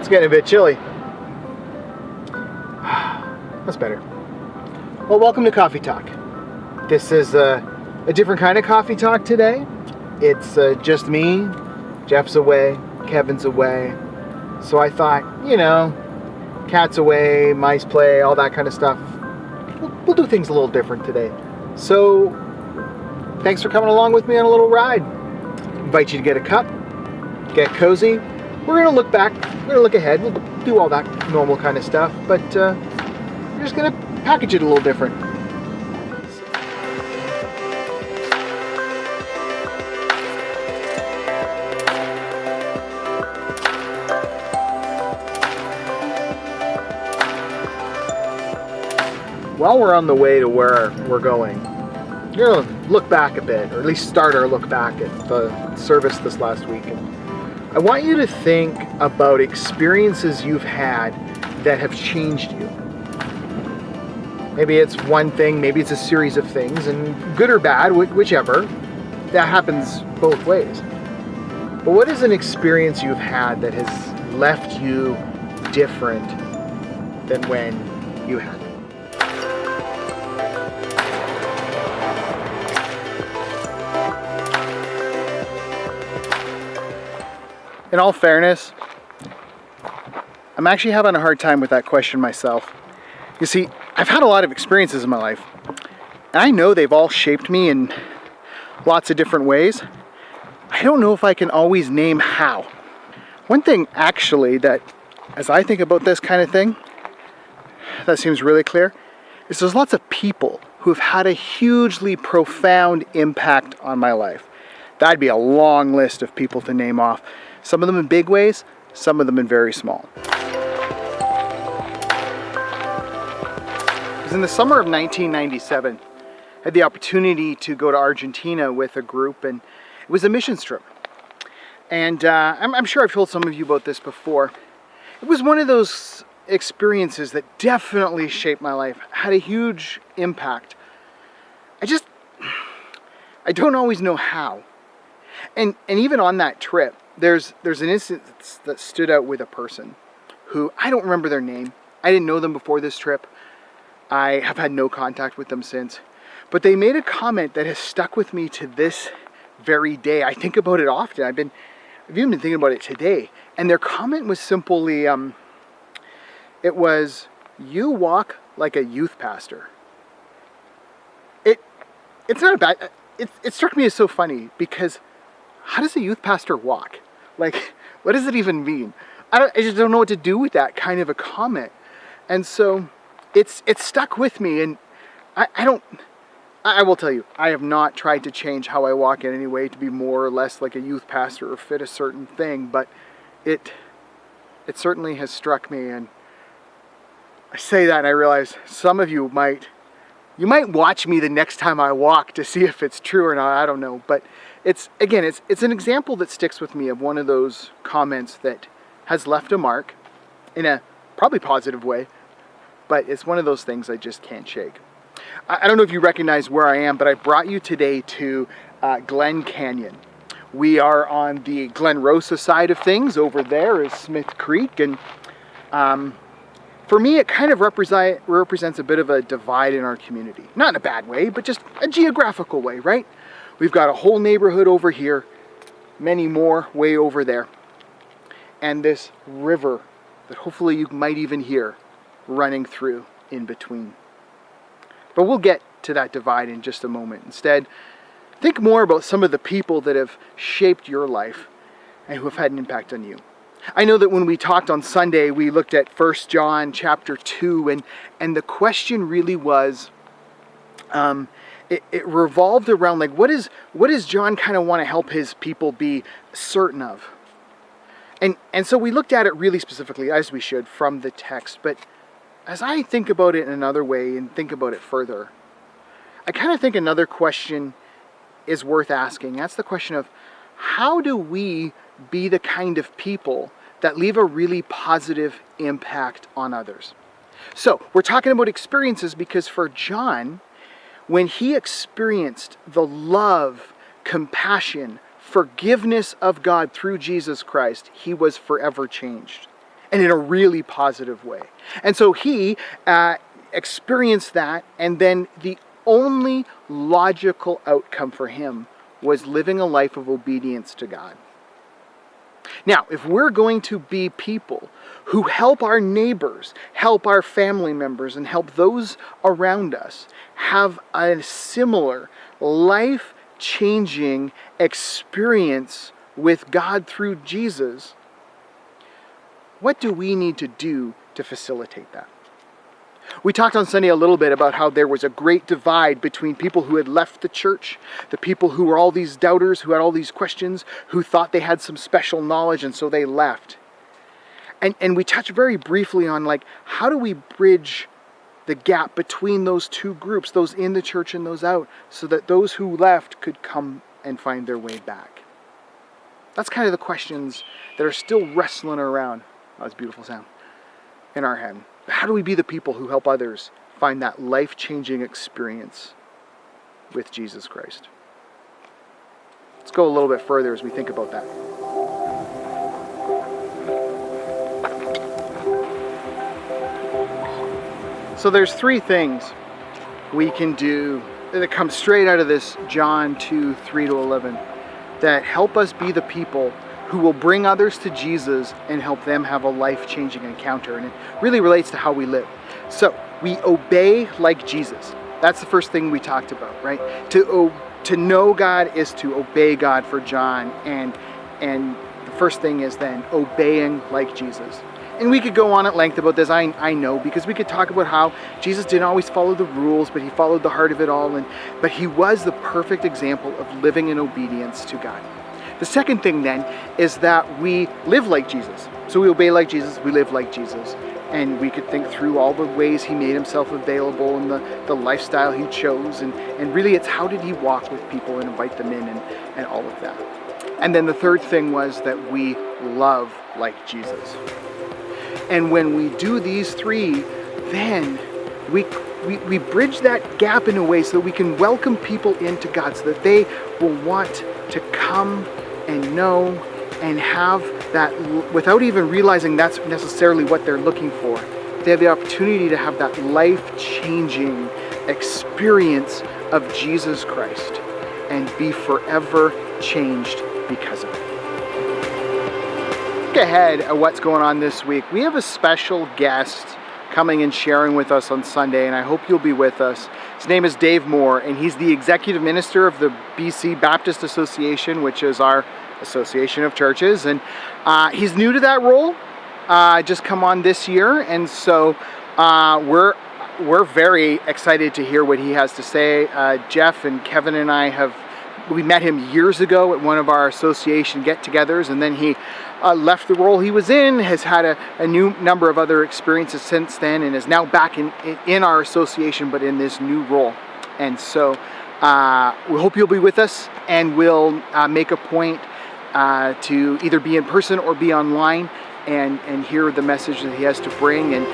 It's getting a bit chilly. That's better. Well, welcome to Coffee Talk. This is a different kind of coffee talk today. It's just me, Jeff's away, Kevin's away. So I thought, cat's away, mice play, all that kind of stuff. We'll do things a little different today. So thanks for coming along with me on a little ride. Invite you to get a cup, get cozy. We're going to look back, we're going to look ahead, we'll do all that normal kind of stuff, but we're just going to package it a little different. While we're on the way to where we're going, we're going to look back a bit, or at least start our look back at the service this last week. I want you to think about experiences you've had that have changed you. Maybe it's one thing, maybe it's a series of things, and good or bad, whichever, that happens both ways. But what is an experience you've had that has left you different than when you had it? In all fairness, I'm actually having a hard time with that question myself. You see, I've had a lot of experiences in my life, and I know they've all shaped me in lots of different ways. I don't know if I can always name how. One thing, actually, that as I think about this kind of thing, that seems really clear, is there's lots of people who have had a hugely profound impact on my life. That'd be a long list of people to name off. Some of them in big ways, some of them in very small. It was in the summer of 1997. I had the opportunity to go to Argentina with a group, and it was a missions trip. And I'm sure I've told some of you about this before. It was one of those experiences that definitely shaped my life, had a huge impact. I don't always know how. And even on that trip, there's an instance that stood out with a person who, I don't remember their name. I didn't know them before this trip. I have had no contact with them since. But they made a comment that has stuck with me to this very day. I think about it often. I've even been thinking about it today. And their comment was simply, it was, "You walk like a youth pastor." It's not a bad, it struck me as so funny because how does a youth pastor walk? Like, what does it even mean? I just don't know what to do with that kind of a comment. And so it's stuck with me, and I will tell you, I have not tried to change how I walk in any way to be more or less like a youth pastor or fit a certain thing, but it certainly has struck me. And I say that and I realize some of you might watch me the next time I walk to see if it's true or not. I don't know, but it's an example that sticks with me of one of those comments that has left a mark in a probably positive way, but it's one of those things I just can't shake. I don't know if you recognize where I am, but I brought you today to Glen Canyon. We are on the Glen Rosa side of things. Over there is Smith Creek, and for me, it kind of represents a bit of a divide in our community. Not in a bad way, but just a geographical way, right? We've got a whole neighborhood over here, many more way over there, and this river that hopefully you might even hear running through in between. But we'll get to that divide in just a moment. Instead, think more about some of the people that have shaped your life and who have had an impact on you. I know that when we talked on Sunday, we looked at 1 John chapter 2, and the question really was, it revolved around, like, what does John kind of want to help his people be certain of? And so we looked at it really specifically, as we should, from the text. But as I think about it in another way and think about it further, I kind of think another question is worth asking. That's the question of, how do we be the kind of people that leave a really positive impact on others? So we're talking about experiences because for John, when he experienced the love, compassion, forgiveness of God through Jesus Christ, he was forever changed. and in a really positive way. And so he experienced that, and then the only logical outcome for him was living a life of obedience to God. Now, if we're going to be people who help our neighbors, help our family members, and help those around us have a similar life-changing experience with God through Jesus, what do we need to do to facilitate that? We talked on Sunday a little bit about how there was a great divide between people who had left the church, the people who were all these doubters, who had all these questions, who thought they had some special knowledge, and so they left. And we touched very briefly on, like, how do we bridge the gap between those two groups, those in the church and those out, so that those who left could come and find their way back? That's kind of the questions that are still wrestling around. That was a beautiful sound. In our head. How do we be the people who help others find that life-changing experience with Jesus Christ? Let's go a little bit further as we think about that. So there's three things we can do that come straight out of this John 2:3-11 that help us be the people who will bring others to Jesus and help them have a life-changing encounter. And it really relates to how we live. So we obey like Jesus. That's the first thing we talked about, right? To know God is to obey God for John. And the first thing is then obeying like Jesus. And we could go on at length about this, I know, because we could talk about how Jesus didn't always follow the rules, but he followed the heart of it all. But he was the perfect example of living in obedience to God. The second thing then is that we live like Jesus. So we obey like Jesus, we live like Jesus. And we could think through all the ways he made himself available and the lifestyle he chose. And really it's how did he walk with people and invite them in and all of that. And then the third thing was that we love like Jesus. And when we do these three, then we bridge that gap in a way so that we can welcome people into God, so that they will want to come and know and have that without even realizing that's necessarily what they're looking for. They have the opportunity to have that life-changing experience of Jesus Christ and be forever changed because of it. Look ahead at what's going on this week. We have a special guest coming and sharing with us on Sunday, and I hope you'll be with us. His name is Dave Moore, and he's the executive minister of the BC Baptist Association, which is our association of churches, and he's new to that role, just come on this year, and so we're very excited to hear what he has to say. Jeff and Kevin and I we met him years ago at one of our association get-togethers, and then he left the role he was in, has had a new number of other experiences since then, and is now back in our association, but in this new role. And so we hope you'll be with us, and we'll make a point to either be in person or be online and hear the message that he has to bring, and